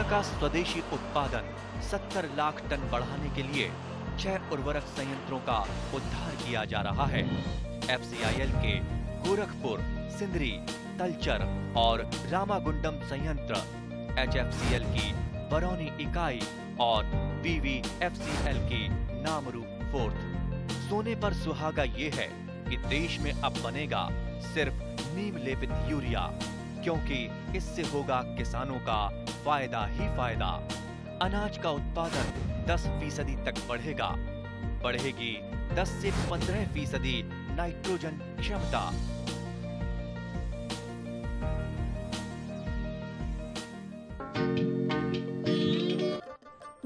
का स्वदेशी उत्पादन 70 लाख टन बढ़ाने के लिए 6 उर्वरक संयंत्रों का उद्धार किया जा रहा है। FCIL के गोरखपुर, सिंदरी, तलचर और रामागुंडम संयंत्र, HFCL की बरौनी इकाई और BVFCL की नामरू फोर्थ। सोने पर सुहागा ये है कि देश में अब बनेगा सिर्फ नीम लेपित यूरिया, क्योंकि इससे होगा किसानों का फायदा ही फायदा। अनाज का उत्पादन 10% तक बढ़ेगा। बढ़ेगी 10 से 15% नाइट्रोजन क्षमता।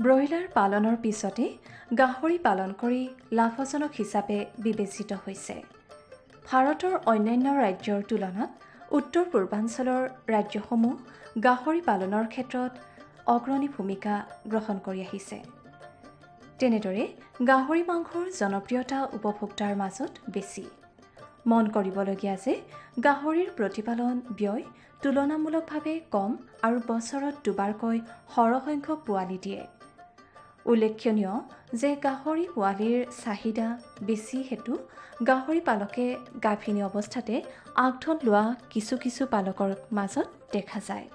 ব্ৰইলাৰ পালনৰ পিছতে গাহৰি পালন কৰি লাভজনক হিচাপে বিবেচিত হৈছে। ভাৰতৰ অন্যান্য ৰাজ্যৰ তুলনাত উত্তৰ পূৰ্বাঞ্চলৰ ৰাজ্যসমূহ গাহৰি পালনৰ ক্ষেত্ৰত অগ্ৰণী ভূমিকা গ্ৰহণ কৰি আহিছে। তেনেদৰে গাহৰি মাংসৰ জনপ্ৰিয়তা উপভোক্তাৰ মাজত বেছি। মন কৰিবলগীয়া যে গাহৰিৰ প্ৰতিপালন ব্যয় তুলনামূলকভাৱে কম আৰু বছৰত দুবাৰকৈ সৰহসংখ্যক পোৱালি দিয়ে। উল্লেখনীয় যে গাহৰি পোৱালিৰ চাহিদা বেছি হেতু গাহৰি পালকে গাভিনী অৱস্থাতে আগধন লোৱা কিছু পালকৰ মাজত দেখা যায়।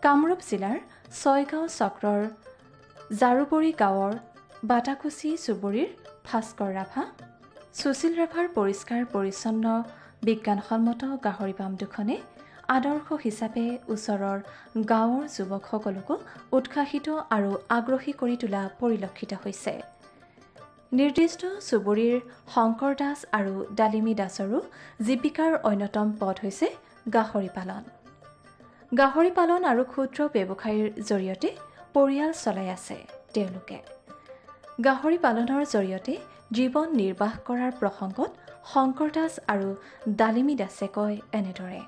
কামৰূপ জিলাৰ ছয়গাঁও চক্ৰৰ জাৰুবৰী গাঁৱৰ বাটাকুচি চুবুৰীৰ ভাস্কৰ ৰাভা, সুশীল ৰাভাৰ পৰিষ্কাৰ পৰিচ্ছন্ন বিজ্ঞানসন্মত গাহৰি পাম দুখনে আদৰ্শ হিচাপে ওচৰৰ গাঁৱৰ যুৱকসকলকো উৎসাহিত আৰু আগ্ৰহী কৰি তোলা পৰিলক্ষিত হৈছে। নিৰ্দিষ্ট চুবুৰীৰ শংকৰ দাস আৰু ডালিমী দাসৰো জীৱিকাৰ অন্যতম পথ হৈছে গাহৰি পালন। গাহৰি পালন আৰু ক্ষুদ্ৰ ব্যৱসায়ৰ জৰিয়তে পৰিয়াল চলাই আছে তেওঁলোকে। গাহৰি পালনৰ জৰিয়তে জীৱন নিৰ্বাহ কৰাৰ প্ৰসংগত শংকৰ দাস আৰু ডালিমী দাসে কয় এনেদৰে।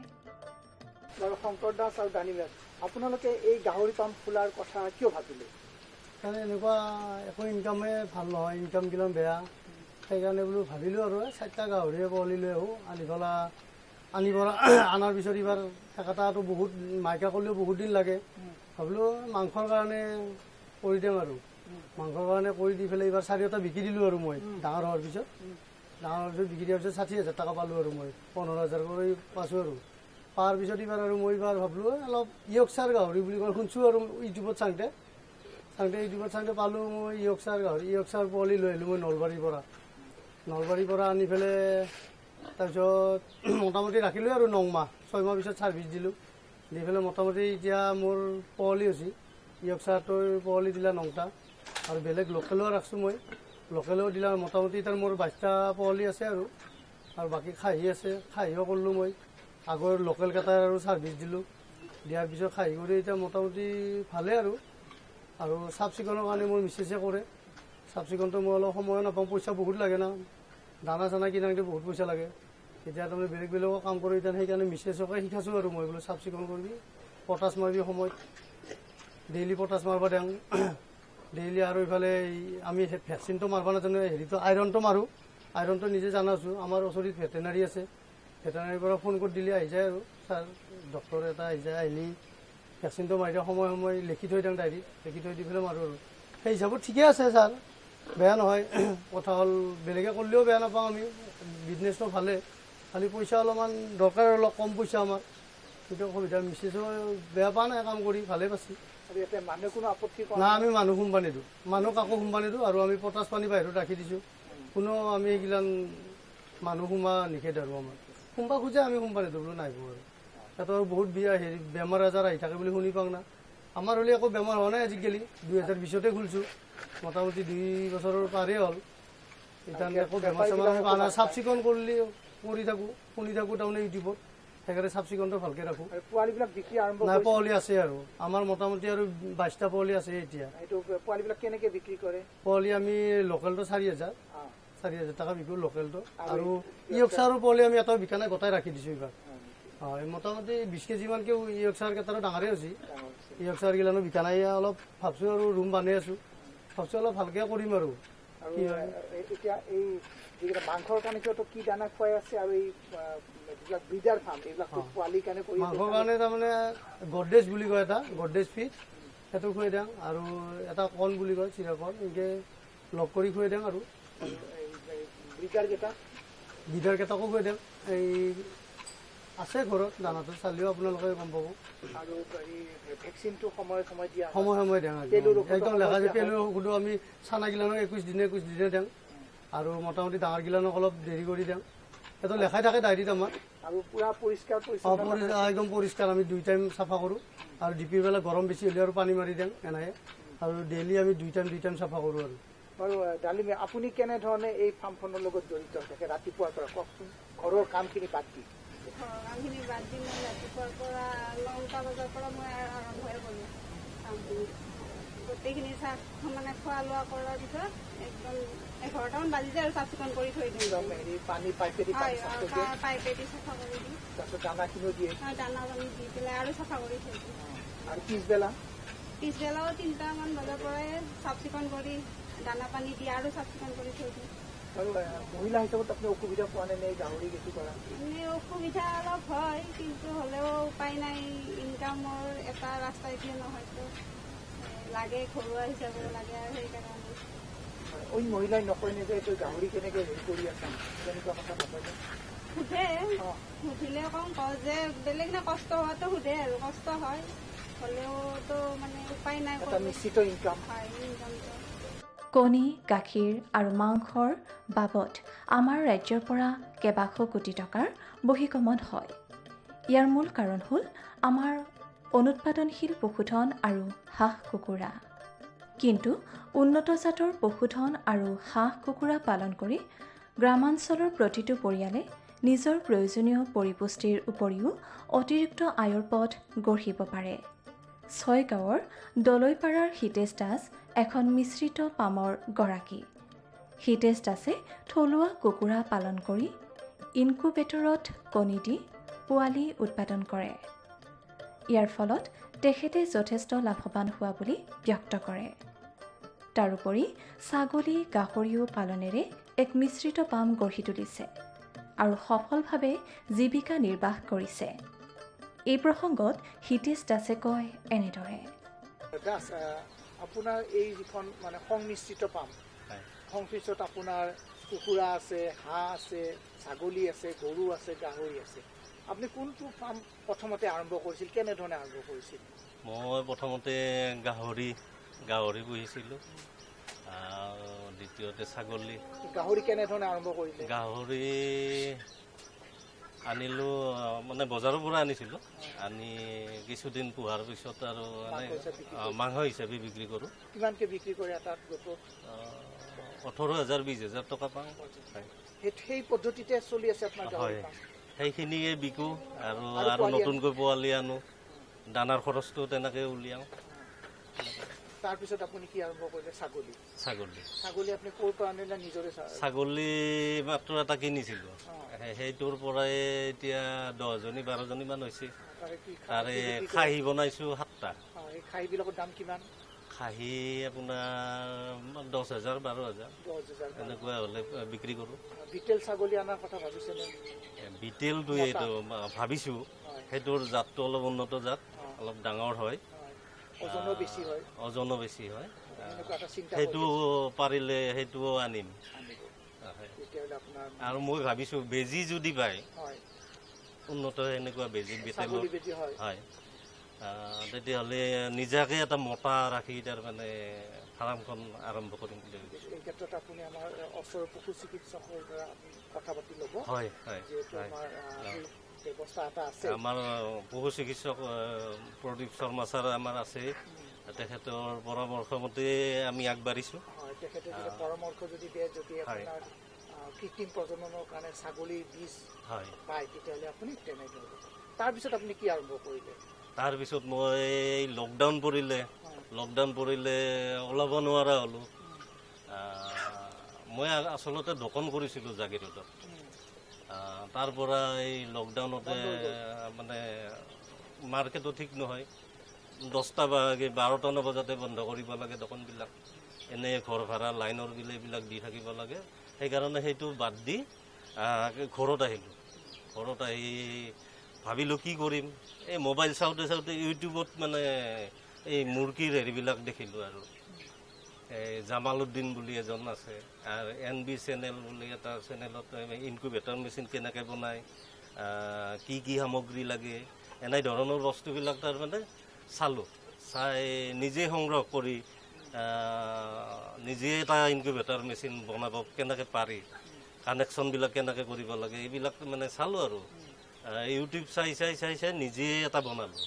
শংকৰ দাস আৰু ডালিমী দাস, আপোনালোকে এই গাহৰি পাম খোলাৰ কথা কিয় ভাবিলে? কাৰণে এনেকুৱা একো ইনকামে ভাল নহয়, ইনকামগিলাক বেয়া, সেইকাৰণে বোলো ভাবিলোঁ আৰু 4টা গাহৰিয়ে পোৱালি লৈ আহোঁ। আনাৰ পিছত এইবাৰ থেকাটাটো বহুত মাইকা কৰিলেও বহুত দিন লাগে। ভাবিলোঁ মাংসৰ কাৰণে কৰি দিম আৰু মাংসৰ কাৰণে কৰি দি পেলাই এইবাৰ 4টা বিকি দিলোঁ আৰু মই ডাঙৰ হোৱাৰ পিছত বিকি দিয়াৰ পিছত 60,000 টকা পালোঁ আৰু মই 15,000 কৰি পাইছোঁ আৰু পাৰ পিছত এইবাৰ আৰু মই এইবাৰ ভাবিলোঁ অলপ ইয়কচাৰ গাহৰি বুলি কয় শুনছোঁ আৰু ইউটিউবত চাওঁতে পালোঁ মই ইয়কচাৰ গাহৰি। ইয়কচাৰ পোৱালি লৈ আহিলোঁ মই নলবাৰীৰ পৰা আনি পেলাই তাৰপিছত মোটামুটি ৰাখিলোঁ আৰু 9 মাহ 6 মাহ পিছত ছাৰ্ভিচ দিলোঁ। দি পেলাই মোটামুটি এতিয়া মোৰ পোৱালি হৈছে ইয়কচাৰটোৰ পোৱালি দিলা 9টা আৰু বেলেগ লোকেলো ৰাখছোঁ মই, লোকেলেও দিলা মোটামুটি এতিয়া মোৰ 22টা পোৱালি আছে আৰু বাকী খাহী আছে, খাহীও কৰিলোঁ মই। আগৰ লোকেল কেইটাৰ আৰু ছাৰ্ভিচ দিলোঁ, দিয়াৰ পিছত খাহী কৰি এতিয়া মোটামুটি ভালেই আৰু চাফ চিকুণৰ কাৰণে মোৰ মিছেছে কৰে। চাফ চিকুণটো মই অলপ সময়ো নাপাওঁ, পইচা বহুত লাগে না, দানা চানা কিনাতে বহুত পইচা লাগে। এতিয়া তাৰমানে বেলেগো কাম কৰোঁ, এতিয়া সেইকাৰণে মিছেছকে শিকাইছোঁ আৰু মই বোলো চাফ চিকুণ কৰিবি, পটাছ মাৰিবি সময়ত, ডেইলি পটাছ মাৰিব দিওঁ ডেইলি। আৰু ইফালে আমি ভেকচিনটো মাৰিব নাজানো, হেৰিটো আইৰণটো মাৰোঁ, আইৰণটো নিজে জানাছোঁ। আমাৰ ওচৰত ভেটেনাৰী আছে, ভেটেনাৰীৰ পৰা ফোন কৰি দিলে আহি যায় আৰু ছাৰ ডক্টৰ এটা আহি যায়, আহিলে ভেকচিনটো মাৰি দিওঁ, সময় লিখি থৈ দিওঁ, ডায়েৰীত লিখি থৈ দি পেলাই মাৰোঁ আৰু সেই হিচাপত ঠিকে আছে ছাৰ, বেয়া নহয়। কথা হ'ল বেলেগে কৰিলেও বেয়া নাপাওঁ, আমি বিজনেছটো ভালে, খালি পইচা অলপমান দৰকাৰ, অলপ কম পইচা আমাৰ, সেইটো অসুবিধা। মিছেছো বেয়া পোৱা নাই, কাম কৰি ভালে পাইছে। মানুহে কোনো আপত্তি না, আমি মানুহ সোমবা নিদিওঁ, মানুহ কাকো সোমবা নিদিওঁ। আৰু আমি পটাছ পানী বাহিৰত ৰাখি দিছোঁ, কোনো আমি এইগিলান মানুহ সোমা নিষেধ আৰু আমাৰ সোমবা খোজে, আমি সোমবা নিদিওঁ বোলো নাহিব আৰু। তাতো বহুত বেমাৰ আজাৰ আহি থাকে বুলি শুনি পাওঁ না। আমাৰ হ'লে একো বেমাৰ হোৱা নাই আজিকালি, 2020তে খুলিছোঁ, মোটামুটি 2 বছৰৰ পাৰেই হ'ল। এতিয়া একো বেমাৰ চেমাৰ পোৱা নাই। চাফ চিকুণ কৰি থাকোঁ, শুনি থাকোঁ তাৰমানে ইউটিউবত, সেইকাৰণে চাফ চিকুণটো ভালকৈ ৰাখোঁ। পোৱালিবিলাক বিক্ৰী আৰম্ভ নাই, পোৱালি আছে আৰু আমাৰ মোটামুটি আৰু 22টা পোৱালি আছে এতিয়া। এইটো পোৱালিবিলাক কেনেকৈ বিক্ৰী কৰে? পোৱালি আমি লোকেলটো 4,000 টকা বিকোঁ লোকেলটো, আৰু ইয়কচাৰৰ পোৱালি আমি এটাও বিকা নাই, গোটাই ৰাখি দিছোঁ এইবাৰ। হয়, মোটামুটি 20 কেজিমানকৈ ইয়কচাৰ কেইটাৰো ডাঙৰেই হৈছে। ইয়কচাৰ গিলানো বিকা নাই, অলপ ভাবছোঁ আৰু ৰুম বানাই আছোঁ, ভাবছোঁ অলপ ভালকৈ কৰিম আৰু কি হয়। এতিয়া এই যিকেইটা মাংসৰ কাৰণে কি দানা খুৱাই আছে, আৰু এই যিবিলাক ব্ৰিডাৰ ফাৰ্ম এইবিলাক পোৱালিৰ কাৰণে কৰি মাংসৰ কাৰণে তাৰমানে গডৰেজ বুলি কয় এটা, গডৰেজ ফিড, সেইটো খুৱাই দিওঁ আৰু এটা কল বুলি কয় চিৰা কল এনেকৈ লগ কৰি খুৱাই দিওঁ আৰু বিধাৰকেইটাকো খুৱাই দিওঁ এই আছে ঘৰত দানাটো চালেও আপোনালোকে গম পাব আৰু ভেকচিনটো সময়ে সময়ে দিয়া সময় সময় দিওঁ একদম লেখা যে পেলুৰ ঔষধো আমি চানা গিলানক 21 দিনে দিওঁ আৰু মোটামুটি ডাঙৰ গিলানক অলপ দেৰি কৰি দিওঁ সেইটো লেখাই থাকে ডায়েৰীত আমাৰ আৰু পুৰা পৰিষ্কাৰ একদম পৰিষ্কাৰ আমি 2 টাইম চাফা কৰোঁ আৰু ডিপিৰ বেলা গৰম বেছি হ'লে আৰু পানী মাৰি দিওঁ এনেকৈ আৰু ডেইলি আমি 2 টাইম চাফা কৰোঁ আৰু ডালিমে আপুনি কেনেধৰণে এই ফাৰ্মখনৰ লগত জড়িত থাকে ৰাতিপুৱাৰ পৰা কওকচোন ঘৰৰ কামখিনি বাদ দি কামখিনি বাদ দি মই ৰাতিপুৱাৰ পৰা 9টা বজাৰ পৰা মই আৰম্ভই কৰোঁ কামখিনি গোটেইখিনি মানে খোৱা লোৱা কৰাৰ পিছত একদম 11টামান বাজি যায় আৰু চাফ চিকুণ কৰি থৈ দিওঁ পানী পাইপেদি পাইপেদি চাফা কৰি দিওঁ তাৰপিছত দানাখিনিও দিয়ে দানা পানী দি পেলাই আৰু চাফা কৰি থৈ দিওঁ আৰু পিছবেলাও 3টামান বজাৰ পৰাই চাফ চিকুণ কৰি দানা পানী দি আৰু চাফ চিকুণ কৰি থৈ দিওঁ আৰু মহিলা হিচাপত আপুনি অসুবিধা পোৱা নাই গাহৰি খেতি কৰা এনেই অসুবিধা অলপ হয় কিন্তু হ'লেও উপায় নাই ইনকামৰ এটা ৰাস্তা এতিয়া নহয়তো লাগে ঘৰুৱা হিচাপে লাগে আৰু সেইকাৰণে অইন মহিলাই নকয়নে যে এইটো গাহৰি কেনেকৈ হেৰি কৰি আছে তেনেকুৱা কথা নকয়নে সুধিলে কওঁ যে বেলেগ না কষ্ট হোৱাটো সোধে আৰু কষ্ট হয় হ'লেওতো মানে উপায় নাই নিশ্চিত ইনকাম হয় ইনকামটো কণী গাখীৰ আৰু মাংসৰ বাবদ আমাৰ ৰাজ্যৰ পৰা কেইবাশ কোটি টকাৰ বহিঃগমন হয় ইয়াৰ মূল কাৰণ হ'ল আমাৰ অনুৎপাদনশীল পশুধন আৰু হাঁহ কুকুৰা কিন্তু উন্নত জাতৰ পশুধন আৰু হাঁহ কুকুৰা পালন কৰি গ্ৰামাঞ্চলৰ প্ৰতিটো পৰিয়ালে নিজৰ প্ৰয়োজনীয় পৰিপুষ্টিৰ উপৰিও অতিৰিক্ত আয়ৰ পথ গঢ়িব পাৰে ছয়গাঁৱৰ দলৈপাৰাৰ হিতেশ দাস এখন মিশ্ৰিত পামৰ গৰাকী হিতেশ দাসে থলুৱা কুকুৰা পালন কৰি ইনকুবেটৰত কণী দি পোৱালি উৎপাদন কৰে ইয়াৰ ফলত তেখেতে যথেষ্ট লাভৱান হোৱা বুলি ব্যক্ত কৰে তাৰোপৰি ছাগলী গাহৰিও পালনেৰে এক মিশ্ৰিত পাম গঢ়ি তুলিছে আৰু সফলভাৱে জীৱিকা নিৰ্বাহ কৰিছে এই প্ৰসংগত হিতেশ দাসে কয় এনেদৰে দাস আপোনাৰ এই যিখন মানে সংমিশ্ৰিত পাম সংমিশ্ৰত আপোনাৰ কুকুৰা আছে হাঁহ আছে ছাগলী আছে গৰু আছে গাহৰি আছে আপুনি কোনটো ফাৰ্ম প্ৰথমতে আৰম্ভ কৰিছিল কেনেধৰণে আৰম্ভ কৰিছিল মই প্ৰথমতে গাহৰি পুহিছিলোঁ আৰু দ্বিতীয়তে ছাগলী গাহৰি কেনেধৰণে আৰম্ভ কৰিলে গাহৰি আনিলোঁ মানে বজাৰৰ পৰা আনিছিলোঁ আনি কিছুদিন পোহাৰ পিছত আৰু মাংস হিচাপে বিক্ৰী কৰোঁ কিমানকৈ বিক্ৰী কৰে এটাত 18,000 20,000 টকা পাওঁ সেই পদ্ধতিতে চলি আছে আপোনাৰ হয় সেইখিনিয়ে বিকো আৰু নতুনকৈ পোৱালি আনো দানাৰ খৰচটো তেনেকৈ উলিয়াওঁ তাৰপিছত আপুনি কি আৰম্ভ কৰিলে ছাগলী আপুনি ক'ৰ পৰা আনিলে নিজৰে ছাগলী মাত্ৰ এটা কিনিছিলোঁ সেইটোৰ পৰাই এতিয়া 10জনী 12জনীমান হৈছে তাৰে খাহী বনাইছোঁ 7টা খাহীবিলাকৰ দাম কিমান খাহী আপোনাৰ 10,000 12,000 এনেকুৱা হ'লে বিক্ৰী কৰোঁ বিটেল ছাগলী অনাৰ কথা ভাবিছেনে বিটেলটো এইটো ভাবিছোঁ সেইটোৰ জাতটো অলপ উন্নত জাত অলপ ডাঙৰ হয় ওজনো বেছি হয় সেইটো পাৰিলে সেইটোও আনিম আৰু মই ভাবিছোঁ বেজী যদি পায় উন্নত এনেকুৱা বেজী বিটেলৰ হয় তেতিয়াহ'লে নিজাকে এটা মতা ৰাখি তাৰমানে ফাৰ্মখন আৰম্ভ কৰিম বুলি ভাবিছোঁ এই ক্ষেত্ৰত আপুনি আমাৰ ওচৰৰ পশু চিকিৎসকৰ দ্বাৰা কথা পাতি ল'ব হয় ব্যৱস্থা এটা আছে আমাৰ পশু চিকিৎসক প্ৰদীপ শৰ্মা ছাৰ আমাৰ আছে তেখেতৰ পৰামৰ্শ মতে আমি আগবাঢ়িছোঁ তেখেতে যদি পৰামৰ্শ যদি দিয়ে যদি আপোনাৰ কৃত্ৰিম প্ৰজননৰ কাৰণে ছাগলীৰ বীজ পায় তেতিয়াহ'লে আপুনি তেনেদৰে তাৰপিছত আপুনি কি আৰম্ভ কৰিলে তাৰপিছত মই লকডাউন পৰিলে ওলাব নোৱাৰা হ'লোঁ মই আচলতে দোকান কৰিছিলোঁ জাগিৰোডত তাৰ পৰা এই লকডাউনতে মানে মাৰ্কেটো ঠিক নহয় 10টা বা 12টা বজাতে বন্ধ কৰিব লাগে দোকানবিলাক এনে ঘৰ ভাড়া লাইনৰ বিল এইবিলাক দি থাকিব লাগে সেইকাৰণে সেইটো বাদ দি ঘৰত আহিলোঁ ঘৰত আহি ভাবিলোঁ কি কৰিম এই মোবাইল চাওঁতে ইউটিউবত মানে এই মুৰ্গীৰ হেৰিবিলাক দেখিলোঁ আৰু এই জামালুদ্দিন বুলি এজন আছে আৰু NB চেনেল বুলি এটা চেনেলত ইনকুবেটৰ মেচিন কেনেকৈ বনায়, কি কি সামগ্ৰী লাগে, এনে ধৰণৰ বস্তুবিলাক তাৰমানে চালোঁ। চাই নিজে সংগ্ৰহ কৰি নিজে এটা ইনকুবেটৰ মেচিন বনাব কেনেকৈ পাৰি, কানেকশ্যনবিলাক কেনেকৈ কৰিব লাগে, এইবিলাক মানে চালোঁ আৰু ইউটিউব চাই নিজে এটা বনালোঁ।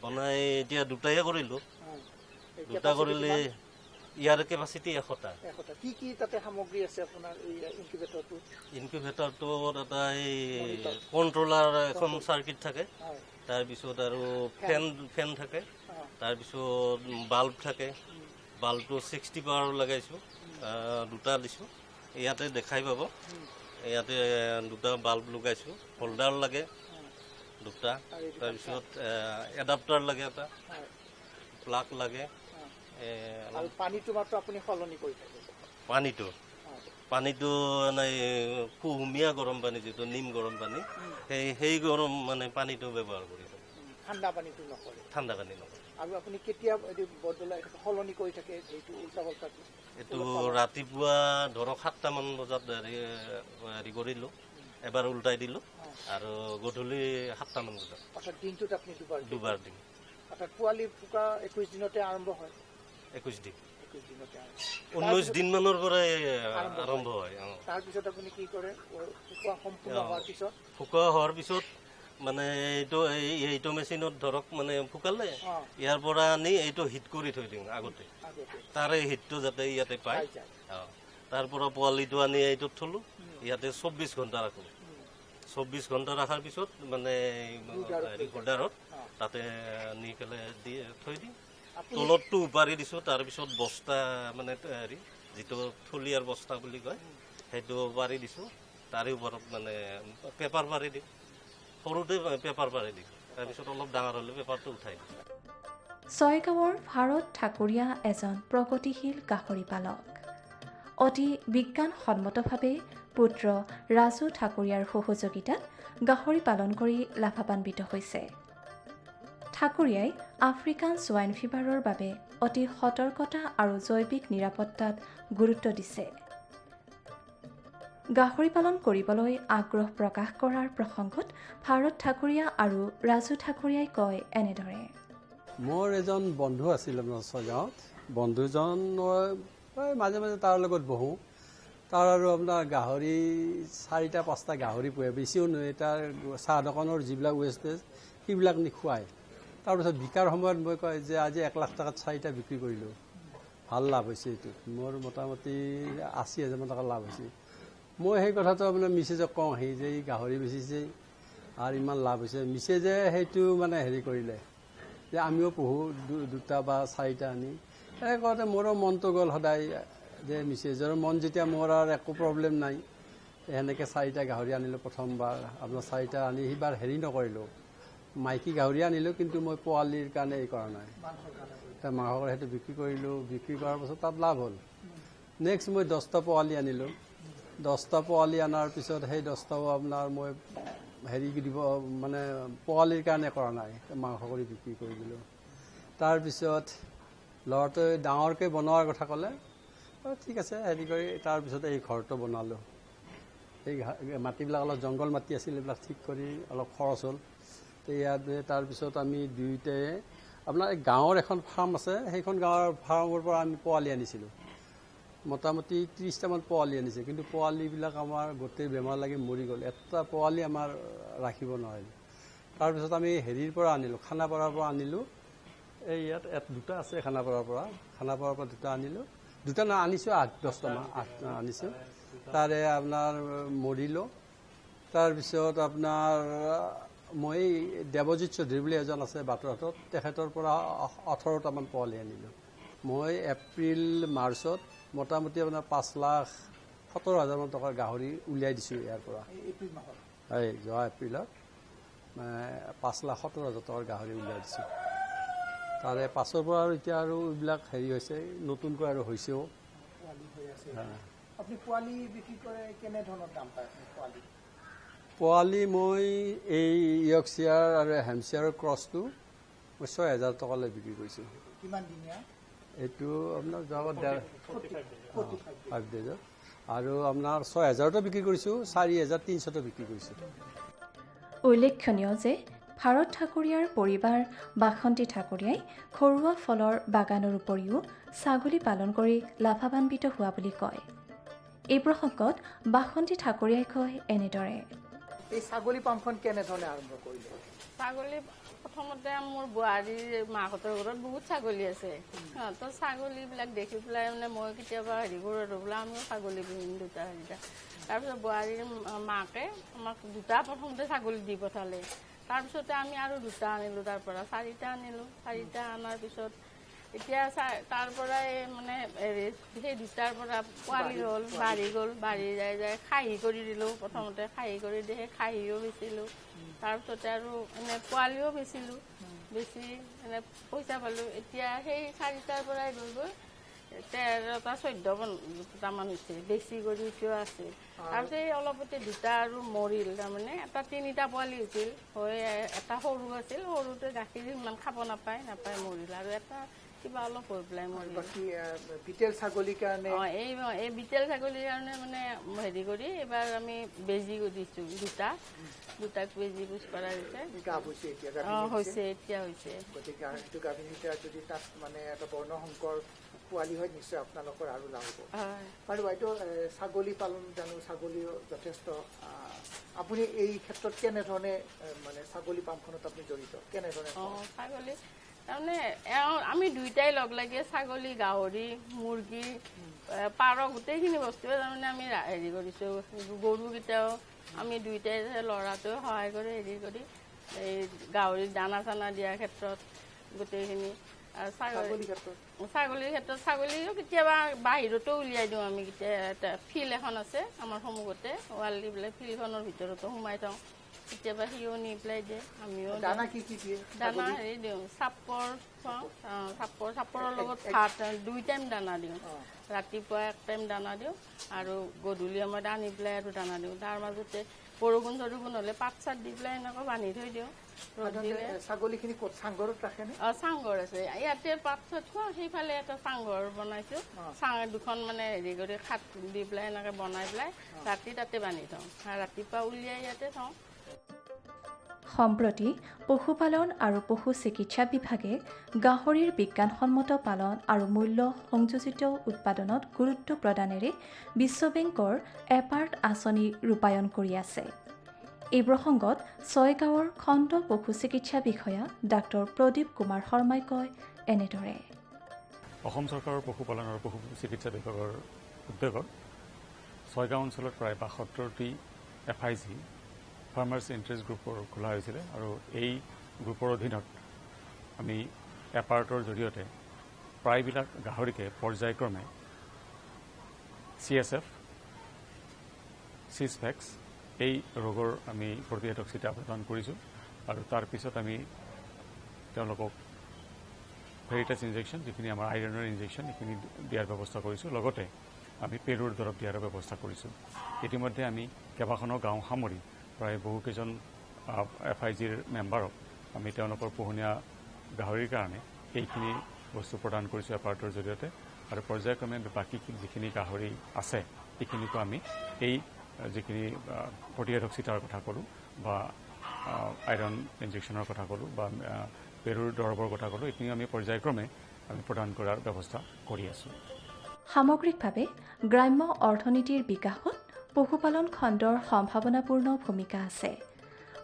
বনাই এতিয়া দুটাই কৰিলোঁ। দুটা কৰিলে ইয়াৰ কেপাচিটি 100টা। কি কি তাতে সামগ্ৰী আছে আপোনাৰ এই ইনকিউবেটৰটোত? ইনকিউবেটৰটোত এটা এই কণ্ট্ৰলাৰ এখন চাৰ্কিট থাকে, তাৰপিছত আৰু ফেন থাকে, তাৰপিছত বাল্ব থাকে। বাল্বটো 60 পাৱাৰ লগাইছোঁ, দুটা দিছোঁ। ইয়াতে দেখাই পাব, ইয়াতে দুটা বাল্ব লগাইছোঁ। হোল্ডাৰ লাগে দুটা, তাৰপিছত এডাপ্টাৰ লাগে এটা, প্লাগ লাগে। পানীটো মাত্ৰ আপুনি সলনি কৰি থাকে? পানীটো মানে কুহুমীয়া গৰম পানী, যিটো নিম গৰম পানী, সেই গৰম মানে পানীটো ব্যৱহাৰ কৰি থাকে। ঠাণ্ডা পানীটো নকৰে? ঠাণ্ডা পানী নকৰে। আৰু আপুনি কেতিয়া বদলাই সলনি কৰি থাকে এইটো উল্টা পাল্টাটো? এইটো ৰাতিপুৱা ধৰক 7টামান বজাত হেৰি কৰিলোঁ, এবাৰ উল্টাই দিলোঁ, আৰু গধূলি 7টামান বজাত। অৰ্থাৎ দিনটোত আপুনি দুবাৰ দিম। অৰ্থাৎ পোৱালি ফুকা 21 দিনতে আৰম্ভ হয়? 21 দিন। 19 দিন মানৰ পৰাই আৰম্ভ হয়। তাৰপিছত আপুনি কি কৰে? ফুকুৱা সম্পূৰ্ণ হোৱাৰ পিছত? ফুকুৱা হোৱাৰ পিছত মানে এইটো মেচিনত ধৰক মানে ফুকালে, ইয়াৰ পৰা আনি এইটো হিট কৰি থৈ দিওঁ আগতে, তাৰে হিটটো যাতে ইয়াতে পায়। তাৰ পৰা পোৱালিটো আনি এইটোত থলোঁ, ইয়াতে 24 ঘণ্টা ৰাখোঁ। 24 ঘণ্টা ৰখাৰ পিছত মানে হোল্ডাৰত তাতে নি পেলাই থৈ দিওঁ। তলতটো উপাৰি দিছোঁ, তাৰপিছত বস্তা মানে হেৰি যিটো থলিয়াৰ বস্তা বুলি কয়, সেইটো পাৰি দিছোঁ। তাৰে ওপৰত মানে পেপাৰ পাৰি দিওঁ, সৰুতে পেপাৰ পাৰি দিওঁ, তাৰপিছত অলপ ডাঙৰ হ'লে পেপাৰটো উঠাই দিওঁ। ছয়গাঁৱৰ ভাৰত ঠাকুৰীয়া এজন প্ৰগতিশীল গাহৰি পালক। অতি বিজ্ঞানসন্মতভাৱে পুত্ৰ ৰাজু ঠাকুৰীয়াৰ সহযোগিতাত গাহৰি পালন কৰি লাভান্বিত হৈছে। ঠাকুৰীয়াই আফ্ৰিকান সোৱাইন ফিভাৰৰ বাবে অতি সতৰ্কতা আৰু জৈৱিক নিৰাপত্তাত গুৰুত্ব দিছে। গাহৰি পালন কৰিবলৈ আগ্ৰহ প্ৰকাশ কৰাৰ প্ৰসংগত ভাৰত ঠাকুৰীয়া আৰু ৰাজু ঠাকুৰীয়াই কয় এনেদৰে। মোৰ এজন বন্ধু আছিল আপোনাৰ ছয়গাঁৱত। বন্ধুজন মাজে মাজে তাৰ লগত বহোঁ। তাৰ আৰু আপোনাৰ গাহৰি 4-5টা গাহৰি পোহে, বেছিও নহয়। তাৰ চাহ দোকানৰ যিবিলাক ৱেষ্টেজ সেইবিলাক নি খুৱায়। তাৰপিছত বিকাৰ সময়ত মই কয় যে আজি 1 লাখ টকাত 4টা বিক্ৰী কৰিলোঁ, ভাল লাভ হৈছে। এইটোত মোৰ মোটামুটি 80,000 টকা লাভ হৈছে। মই সেই কথাটো আপোনাৰ মিছেজক কওঁ যে এই গাহৰি বেচিছে আৰু ইমান লাভ হৈছে। মিছেজে সেইটো মানে হেৰি কৰিলে যে আমিও পোহোঁ 2টা বা 4টা আনি। সেই কওঁতে মোৰো মনটো গ'ল সদায় যে মিছেজৰ মন যেতিয়া মোৰ আৰু একো প্ৰব্লেম নাই। সেনেকৈ 4টা গাহৰি আনিলোঁ প্ৰথমবাৰ। আপোনাৰ 4টা আনি সিবাৰ হেৰি নকৰিলোঁ, মাইকী গাহৰি আনিলোঁ, কিন্তু মই পোৱালিৰ কাৰণে এই কৰা নাই, মাংসৰ সেইটো বিক্ৰী কৰিলোঁ। বিক্ৰী কৰাৰ পাছত তাত লাভ হ'ল। নেক্সট মই 10টা পোৱালি আনিলোঁ। 10টা পোৱালি অনাৰ পিছত সেই 10টাও আপোনাৰ মই হেৰি দিব মানে পোৱালিৰ কাৰণে কৰা নাই, মাংস কৰি বিক্ৰী কৰি দিলোঁ। তাৰপিছত ল'ৰাটোৱে ডাঙৰকৈ বনোৱাৰ কথা ক'লে, ঠিক আছে হেৰি কৰি তাৰপিছত এই ঘৰটো বনালোঁ। এই মাটিবিলাক অলপ জংঘল মাটি আছিল, এইবিলাক ঠিক কৰি অলপ খৰচ হ'ল। ইয়াতে তাৰপিছত আমি দুয়োটাই আপোনাৰ গাঁৱৰ এখন ফাৰ্ম আছে, সেইখন গাঁৱৰ ফাৰ্মৰ পৰা আমি পোৱালি আনিছিলোঁ। মোটামুটি 30টামান পোৱালি আনিছে, কিন্তু পোৱালিবিলাক আমাৰ গোটেই বেমাৰ লাগি মৰি গ'ল। এটা পোৱালি আমাৰ ৰাখিব নোৱাৰিলোঁ। তাৰপিছত আমি হেৰিৰ পৰা আনিলোঁ, খানাপাৰাৰ পৰা আনিলোঁ। এই ইয়াত 2টা আছে খানাপাৰাৰ পৰা 2টা আনিলোঁ। 2টা নহয়, আনিছোঁ 8-10টামান আনিছোঁ। তাৰে আপোনাৰ মৰিলোঁ। তাৰপিছত আপোনাৰ মই দেৱজিৎ চৌধুৰী বুলি এজন আছে বাটৰহাটত, তেখেতৰ পৰা 18টামান পোৱালি আনিলোঁ। মই এপ্ৰিল-মাৰ্চত মোটামুটি আপোনাৰ 5,17,000 টকাৰ গাহৰি উলিয়াই দিছোঁ ইয়াৰ পৰা। এই যোৱা এপ্ৰিলত 5,17,000 টকাৰ গাহৰি উলিয়াই দিছোঁ। তাৰে পাছৰ পৰা আৰু এতিয়া আৰু এইবিলাক হেৰি হৈছে, নতুনকৈ আৰু হৈছেও। আপুনি পোৱালি বিক্ৰী কৰে কেনেধৰণৰ দাম পায় পোৱালি? পোৱালি মই এই ইয়ৰ্কশ্বায়াৰ আৰু হেম্পশ্বায়াৰৰ ক্ৰছটো মই 6,000 টকালৈ বিক্ৰী কৰিছোঁ। কিমান দিনীয়া? এইটো আপোনাৰ যোৱাবাৰ 5 ডেজত আৰু আপোনাৰ 6,000টো বিক্ৰী কৰিছোঁ, 4,300টো বিক্ৰী কৰিছোঁ। উল্লেখনীয় যে ভাৰত ঠাকুৰীয়াৰ পৰিবাৰ বাসন্তী ঠাকুৰীয়াই ঘৰুৱা ফলৰ বাগানৰ উপৰিও ছাগলী পালন কৰি লাভান্বিত হোৱা বুলি কয়। এই প্ৰসংগত বাসন্তী ঠাকুৰীয়াই কয় এনেদৰে। এই ছাগলী পামখন কেনেধৰণে আৰম্ভ কৰিলে? ছাগলী প্ৰথমতে মোৰ বোৱাৰীৰ মাকহঁতৰ ঘৰত বহুত ছাগলী আছে। সিহঁতৰ ছাগলীবিলাক দেখি পেলাই মানে মই কেতিয়াবা হেৰি কৰোঁ আৰু বোলে আমিও ছাগলী পুহিম 2-3টা। তাৰপিছত বোৱাৰীৰ মাকে আমাক 2টা প্ৰথমতে ছাগলী দি পঠালে। তাৰপিছতে আমি আৰু 2টা আনিলোঁ, তাৰ পৰা 4টা আনিলোঁ। 4টা অনাৰ পিছত এতিয়া তাৰ পৰাই মানে সেই 2টাৰ পৰা পোৱালি হ'ল, বাঢ়ি গ'ল, বাঢ়ি যাই খাহী কৰি দিলোঁ। প্ৰথমতে খাহী কৰি দি সেই খাহীও বেচিলোঁ। তাৰপিছতে আৰু এনে পোৱালিও বেচিলোঁ, বেচি এনে পইচা পালোঁ। এতিয়া সেই 4টাৰ পৰাই গৈ 13টা 14টামান হৈছে, বেছি কৰি এতিয়াও আছে। তাৰপিছত এই অলপতে 2টা আৰু মৰিল, তাৰমানে এটা 3টা পোৱালি হৈছিল, হৈ এটা সৰু আছিল, সৰুতে গাখীৰ ইমান খাব নাপায় মৰিল, আৰু এটা কিবা অলপ হৈ পেলাই মৰিল। বাকী বিটেল ছাগলীৰ কাৰণে এই বিটেল ছাগলীৰ কাৰণে মানে হেৰি কৰি এইবাৰ আমি বেজী দিছোঁ, 2টাক বেজী পুষ কৰা হৈছে। হৈছে এতিয়া হৈছে। গতিকে সেইটো গাভিনীটা যদি তাত মানে এটা বৰ্ণসংকৰ পোৱালি হয় নিশ্চয় আপোনালোকৰ আৰু লাভ হ'ব। আৰু বাইদেউ ছাগলী পালন জানো, ছাগলীও যথেষ্ট। আপুনি এই ক্ষেত্ৰত কেনেধৰণে মানে ছাগলী পামখনত আপুনি জড়িত কেনেধৰণে? ছাগলী তাৰমানে আমি 2টাই লগ লাগি ছাগলী, গাহৰি, মুৰ্গী, পাৰ গোটেইখিনি বস্তুৱে তাৰমানে আমি হেৰি কৰিছোঁ। গৰুকেইটাও আমি 2টাই ল'ৰাটোৱে সহায় কৰি হেৰি কৰি এই গাহৰিক দানা চানা দিয়াৰ ক্ষেত্ৰত গোটেইখিনি। ছাগলীৰ ক্ষেত্ৰত ছাগলীও কেতিয়াবা বাহিৰতো উলিয়াই দিওঁ আমি। কেতিয়া ফিল্ড এখন আছে আমাৰ সন্মুখতে, ৱাল দি পেলাই ফিল্ডখনৰ ভিতৰতো সোমাই থওঁ। কেতিয়াবা সিও নি পেলাই দিয়ে, আমিও দানা কি দিয়ে? দানা হেৰি দিওঁ, চাপৰ খুৱাওঁ। চাপৰৰ লগত ভাত 2 টাইম দানা দিওঁ। ৰাতিপুৱা 1 টাইম দানা দিওঁ আৰু গধূলি সময়ত আনি পেলাই আৰু দানা দিওঁ। তাৰ মাজতে বৰষুণ হ'লে পাত চাত দি পেলাই এনেকৈ বান্ধি থৈ দিওঁ। ছাগলীখিনি ক'ত চাংঘৰত ৰাখেনে? চাংঘৰ আছে ইয়াতে, পাত চাত খোৱা। সেইফালে এটা চাংঘৰ বনাইছোঁ, 2খন মানে হেৰি কৰি খাট দি পেলাই এনেকৈ বনাই পেলাই ৰাতি তাতে বান্ধি থওঁ, ৰাতিপুৱা উলিয়াই ইয়াতে থওঁ। সম্প্ৰতি পশুপালন আৰু পশু চিকিৎসা বিভাগে গাহৰিৰ বিজ্ঞানসন্মত পালন আৰু মূল্য সংযোজিত উৎপাদনত গুৰুত্ব প্ৰদানেৰে বিশ্ব বেংকৰ এপাৰ্ট আঁচনি ৰূপায়ণ কৰি আছে। এই প্ৰসংগত ছয়গাঁৱৰ খণ্ড পশু চিকিৎসা বিষয়া ডাঃ প্ৰদীপ কুমাৰ শৰ্মাই কয় এনেদৰে। অসম চৰকাৰৰ পশুপালন আৰু পশু চিকিৎসা বিভাগৰ উদ্যোগত ছয়গাঁও অঞ্চলত প্ৰায় 72টি FIG ফাৰ্মাৰ্ছ ইণ্টাৰেষ্ট গ্ৰুপৰ খোলা হৈছিলে, আৰু এই গ্ৰুপৰ অধীনত আমি এপাৰ্টৰ জৰিয়তে প্ৰায়বিলাক গাহৰিকে পৰ্যায়ক্ৰমে CSF, চিছফেক্স এই ৰোগৰ আমি প্ৰতিষেধক চিটা প্ৰদান কৰিছোঁ। আৰু তাৰপিছত আমি তেওঁলোকক ভেৰিটাছ ইনজেকশ্যন, যিখিনি আমাৰ আইৰণৰ ইনজেকশ্যন, এইখিনি দিয়াৰ ব্যৱস্থা কৰিছোঁ। লগতে আমি পেৰুৰ দৰৱ দিয়াৰ ব্যৱস্থা কৰিছোঁ। ইতিমধ্যে আমি কেইবাখনো গাঁও সামৰি প্ৰায় বহুকেইজন FIGৰ মেম্বাৰক আমি তেওঁলোকৰ পোহনীয়া গাহৰিৰ কাৰণে এইখিনি বস্তু প্ৰদান কৰিছোঁ এপাৰ্টৰ জৰিয়তে। আৰু পৰ্যায়ক্ৰমে বাকী যিখিনি গাহৰি আছে এইখিনিকো আমি এই যিখিনি প্ৰতিষেধক চিটাৰ কথা ক'লোঁ, বা আইৰণ ইনজেকশ্যনৰ কথা ক'লোঁ, বা পেৰুৰ দৰৱৰ কথা ক'লোঁ, এইখিনি আমি পৰ্যায়ক্ৰমে আমি প্ৰদান কৰাৰ ব্যৱস্থা কৰি আছোঁ। সামগ্ৰিকভাৱে গ্ৰাম্য অৰ্থনীতিৰ বিকাশত পশুপালন খণ্ডৰ সম্ভাৱনাপূৰ্ণ ভূমিকা আছে।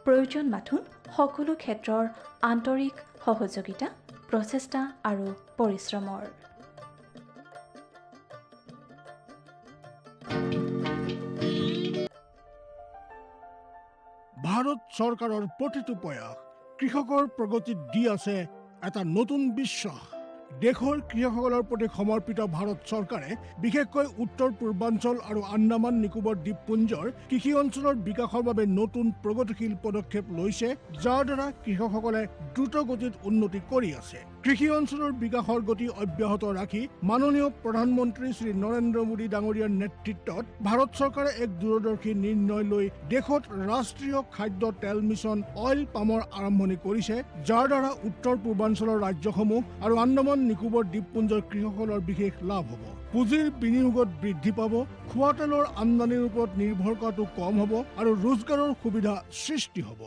প্ৰয়োজন মাথোন সকলো ক্ষেত্ৰৰ আন্তৰিক সহযোগিতা, প্ৰচেষ্টা আৰু পৰিশ্ৰমৰ। ভাৰত চৰকাৰৰ প্ৰতিটো প্ৰয়াস কৃষকৰ প্ৰগতিত দি আছে এটা নতুন বিশ্বাস। দেশৰ কৃষকসকলৰ প্ৰতি সমৰ্পিত ভাৰত চৰকাৰে বিশেষকৈ উত্তৰ পূৰ্বাঞ্চল আৰু আন্দামান নিকোবৰ দ্বীপপুঞ্জৰ কৃষি অঞ্চলৰ বিকাশৰ বাবে নতুন প্ৰগতিশীল পদক্ষেপ লৈছে, যাৰ দ্বাৰা কৃষকসকলে দ্ৰুত গতিত উন্নতি কৰি আছে। কৃষি অঞ্চলৰ বিকাশৰ গতি অব্যাহত ৰাখি মাননীয় প্ৰধানমন্ত্ৰী শ্ৰী নৰেন্দ্ৰ মোদী ডাঙৰীয়াৰ নেতৃত্বত ভাৰত চৰকাৰে এক দূৰদৰ্শী নিৰ্ণয় লৈ দেশত ৰাষ্ট্ৰীয় খাদ্য তেল মিছন অইল পামৰ আৰম্ভণি কৰিছে, যাৰ দ্বাৰা উত্তৰ পূৰ্বাঞ্চলৰ ৰাজ্যসমূহ আৰু আন্দামান নিকোবৰ দ্বীপপুঞ্জৰ কৃষকসকলৰ বিশেষ লাভ হ'ব। পুঁজিৰ বিনিয়োগত বৃদ্ধি পাব, খোৱা তেলৰ আমদানিৰ ওপৰত নিৰ্ভৰ কৰাটো কম হ'ব আৰু ৰোজগাৰৰ সুবিধা সৃষ্টি হ'ব।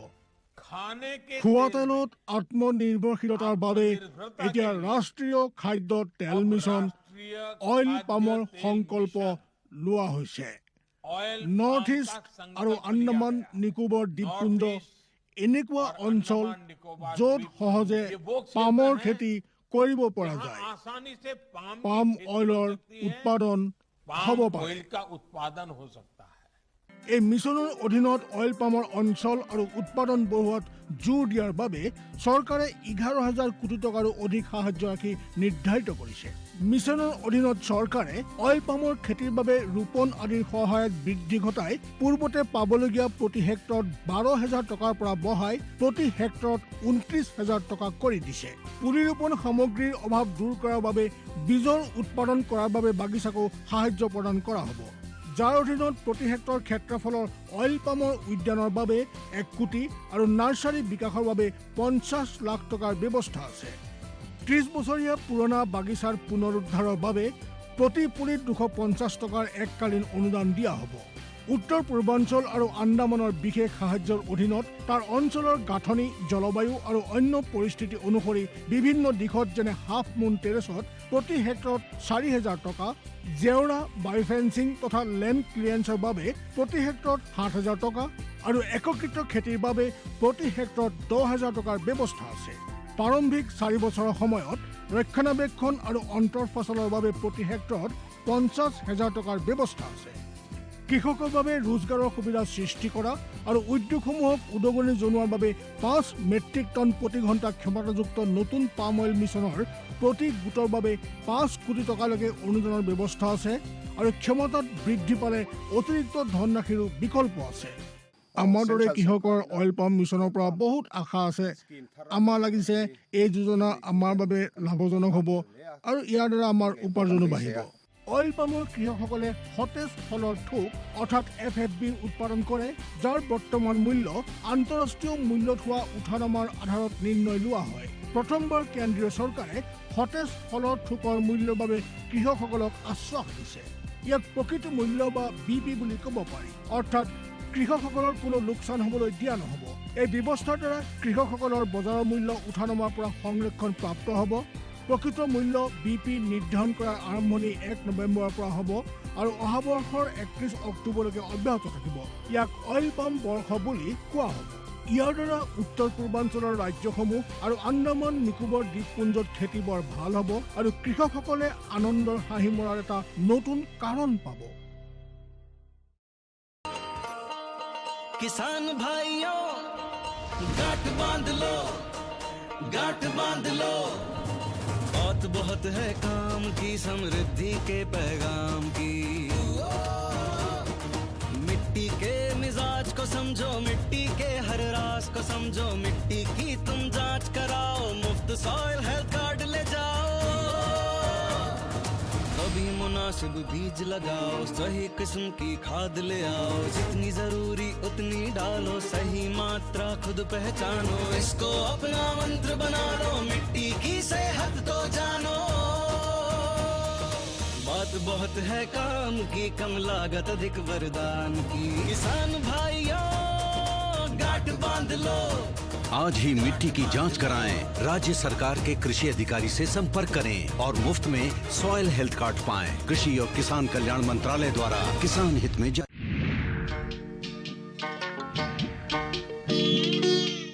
খোৱা তেলত আত্মনিৰ্ভৰশীলতাৰ বাবে এতিয়া ৰাষ্ট্ৰীয় খাদ্য তেল মিছন অইল পামৰ সংকল্প লোৱা হৈছে। নৰ্থ ইষ্ট আৰু আন্দামান নিকোবৰ দ্বীপপুঞ্জ এনেকুৱা অঞ্চল য'ত সহজে পামৰ খেতি কৰিব পৰা যায়। পাম অইলৰ উৎপাদন হ'ব পাৰে। এই মিছনৰ অধীনত অইল পামৰ অঞ্চল আৰু উৎপাদন বঢ়োৱাত জোৰ দিয়াৰ বাবে চৰকাৰে 11,000 কোটি টকাৰো অধিক সাহায্য ৰাখি নিৰ্ধাৰিত কৰিছে। মিছনৰ অধীনত চৰকাৰে অইল পামৰ খেতিৰ বাবে ৰোপণ আদিৰ সহায়ত বৃদ্ধি ঘটাই পূৰ্বতে পাবলগীয়া প্ৰতি হেক্টৰত 12,000 টকাৰ পৰা বঢ়াই প্ৰতি হেক্টৰত 29,000 টকা কৰি দিছে। পুলি ৰোপণ সামগ্ৰীৰ অভাৱ দূৰ কৰাৰ বাবে বীজৰ উৎপাদন কৰাৰ বাবে বাগিচাকো সাহায্য প্ৰদান কৰা হ'ব, যাৰ অধীনত প্ৰতি হেক্টৰ ক্ষেত্ৰফলৰ অইল পামৰ উদ্যানৰ বাবে 1 কোটি আৰু নাৰ্চাৰী বিকাশৰ বাবে 50 লাখ টকাৰ ব্যৱস্থা আছে। 30 বছৰীয়া পুৰণা বাগিচাৰ পুনৰুদ্ধাৰৰ বাবে প্ৰতি পুলিত 250 টকাৰ এককালীন অনুদান দিয়া হ'ব। উত্তৰ পূৰ্বাঞ্চল আৰু আন্দামানৰ বিশেষ সাহায্যৰ অধীনত তাৰ অঞ্চলৰ গাঁথনি, জলবায়ু আৰু অন্য পৰিস্থিতি অনুসৰি বিভিন্ন দিশত যেনে হাফ মুন টেৰেছত প্ৰতি হেক্টৰত 4,000 টকা, জেওৰা, বায়'ফেন্সিং তথা লেণ্ড ক্লিয়াৰেন্সৰ বাবে প্ৰতি হেক্টৰত 7,000 টকা আৰু একত্ৰিত খেতিৰ বাবে প্ৰতি হেক্টৰত 10,000 টকাৰ ব্যৱস্থা আছে। প্ৰাৰম্ভিক 4 বছৰৰ সময়ত ৰক্ষণাবেক্ষণ আৰু অন্তৰ ফচলৰ বাবে প্ৰতি হেক্টৰত 50,000 টকাৰ ব্যৱস্থা আছে। কৃষকৰ বাবে ৰোজগাৰৰ সুবিধা সৃষ্টি কৰা আৰু উদ্যোগসমূহক উদগনি জনোৱাৰ বাবে 5 মেট্ৰিক টন প্ৰতি ঘণ্টা ক্ষমতাযুক্ত নতুন পাম অইল মিছনৰ প্ৰতি গোটৰ বাবে 5 কোটি টকালৈকে অনুদানৰ ব্যৱস্থা আছে আৰু ক্ষমতাত বৃদ্ধি পালে অতিৰিক্ত ধনৰাশিৰো বিকল্প আছে। আমাৰ দৰে কৃষকৰ অইল পাম মিছনৰ পৰা বহুত আশা আছে। আমাৰ লাগিছে এই যোজনা আমাৰ বাবে লাভজনক হ'ব আৰু ইয়াৰ দ্বাৰা আমাৰ উপাৰ্জনো বাঢ়িব। অইল পামৰ কৃষকসকলে সতেজ ফলৰ থোক অৰ্থাৎ FFB উৎপাদন কৰে, যাৰ বৰ্তমান মূল্য আন্তঃৰাষ্ট্ৰীয় মূল্যত হোৱা উঠানামাৰ আধাৰত নিৰ্ণয় লোৱা হয়। প্ৰথমবাৰ কেন্দ্ৰীয় চৰকাৰে সতেজ ফলৰ থোকৰ মূল্যৰ বাবে কৃষকসকলক আশ্বাস দিছে। ইয়াক প্ৰকৃত মূল্য বা BP বুলি ক'ব পাৰি, অৰ্থাৎ কৃষকসকলৰ কোনো লোকচান হ'বলৈ দিয়া নহ'ব। এই ব্যৱস্থাৰ দ্বাৰা কৃষকসকলৰ বজাৰৰ মূল্য উঠানমাৰ পৰা সংৰক্ষণ প্ৰাপ্ত হ'ব। প্ৰকৃত মূল্য BP নিৰ্ধাৰণ কৰাৰ আৰম্ভণি 1 নৱেম্বৰৰ পৰা হ'ব আৰু অহা বৰ্ষৰ 31 অক্টোবৰলৈকে অব্যাহত থাকিব। ইয়াক অইল পাম বৰ্ষ বুলি কোৱা হ'ব। ইয়াৰ দ্বাৰা উত্তৰ পূৰ্বাঞ্চলৰ ৰাজ্যসমূহ আৰু আন্দামান নিকোবৰ দ্বীপপুঞ্জত খেতি বৰ ভাল হ'ব আৰু কৃষকসকলে আনন্দৰ হাঁহি মৰাৰ এটা নতুন কাৰণ পাব। किसान भाइयों गांठ बांध लो बहुत है काम की, समृद्धि के पैगाम की। मिट्टी के मिजाज को समझो, मिट्टी के हर राज को समझो, मिट्टी की तुम जांच कराओ, मुफ्त सॉइल हेल्थ कार्ड ले जाओ। कभी मुनासिब बीज लगाओ, सही किस्म की खाद ले आओ, जितनी जरूरी उतनी डालो, सही मात्रा खुद पहचानो, इसको अपना मंत्र बना लो, मिट्टी की सेहत तो जानो। बात बहुत है काम की, कम लागत अधिक वरदान की। किसान भाइयों गांठ बांध लो, आज ही मिट्टी की जांच कराएं, राज्य सरकार के कृषि अधिकारी से संपर्क करें और मुफ्त में सॉइल हेल्थ कार्ड पाएं। कृषि और किसान कल्याण मंत्रालय द्वारा किसान हित में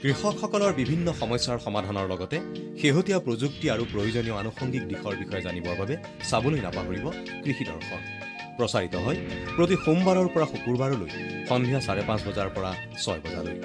কৃষকসকলৰ বিভিন্ন সমস্যাৰ সমাধানৰ লগতে শেহতীয়া প্ৰযুক্তি আৰু প্ৰয়োজনীয় আনুষংগিক দিশৰ বিষয়ে জানিবৰ বাবে চাবলৈ নাপাহৰিব কৃষি দৰ্শন। প্ৰচাৰিত হয় প্ৰতি সোমবাৰৰ পৰা শুকুৰবাৰলৈ সন্ধিয়া 5:30 বজাৰ পৰা 6 বজালৈ।